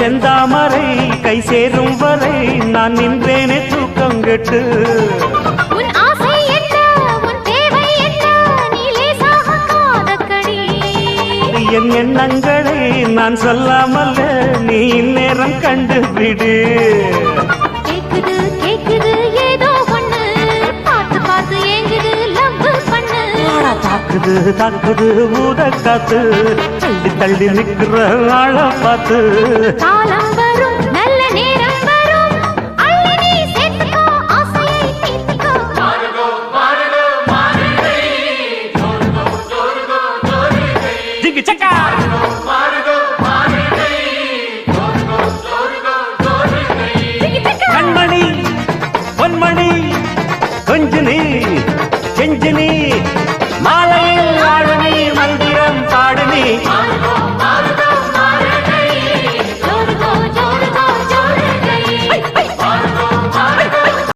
செந்தாமரை கை சேரும் வரை நான் நின்றேனே தூக்கம் கெட்டு. உன் ஆசை என்ன, உன் தேவை என்ன, நீ லேசாக காதக்கடி. என் எண்ணங்களை நான் சொல்லாமல் நீ இந்நேரம் கண்டுபிடு. கேக்குது கேக்குது ஏதோ ஒண்ணு, பார்த்து பார்த்து ஏங்குது லவ் பண்ணு. தாக்குது தாக்குது ஊத காத்து, தள்ளி தள்ளி நிக்கிற ஆள பார்த்து. காலம் வரும் நல்ல நேரம்